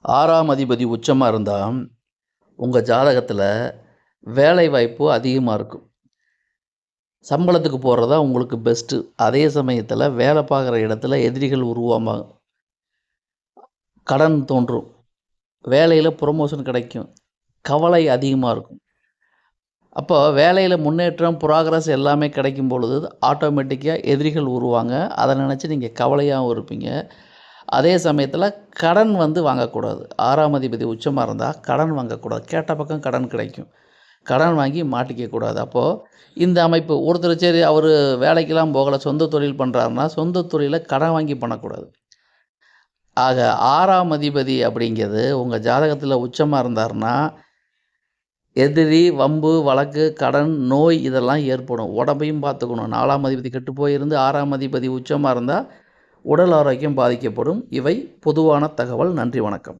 6ஆம் அதிபதி உச்சமா இருந்தா, உங்க ஜாதகத்துல வேலை வாய்ப்பு அதிகமா இருக்கும். சம்பளத்துக்கு போறது தான் உங்களுக்கு பெஸ்ட்டு. அதே சமயத்துல வேலை பார்க்குற இடத்துல எதிரிகள் உருவாமாங்க. கடன் தோன்றும். வேலையில புரமோஷன் கிடைக்கும். கவலை அதிகமா இருக்கும். அப்போ வேலையில முன்னேற்றம், புராகிரஸ் எல்லாமே கிடைக்கும் பொழுது, ஆட்டோமேட்டிக்கா எதிரிகள் உருவாங்க. அத நினைச்சு நீங்க கவலையாவும் இருப்பீங்க. அதே சமயத்துல கடன் வாங்கக்கூடாது. 6ஆம் அதிபதி உச்சமா இருந்தா, கடன் வாங்கக்கூடாது. கேட்ட பக்கம் கடன் கிடைக்கும். கடன் வாங்கி மாட்டிக்க கூடாது. அப்போ இந்த அமைப்பு ஒருத்தர் சரி அவரு வேலைக்கெல்லாம் போகல, சொந்த தொழில் பண்றாருன்னா, சொந்த தொழில கடன் வாங்கி பண்ணக்கூடாது. ஆக 6ஆம் அதிபதி அப்படிங்கிறது உங்க ஜாதகத்துல உச்சமா இருந்தாருன்னா, எதிரி, வம்பு, வழக்கு, கடன், நோய் இதெல்லாம் ஏற்படும். உடம்பையும் பார்த்துக்கணும். 4ஆம் அதிபதி கெட்டு போயிருந்து 6ஆம் அதிபதி உச்சமா இருந்தா, உடல் ஆரோக்கியம் பாதிக்கப்படும். இவை பொதுவான தகவல். நன்றி, வணக்கம்.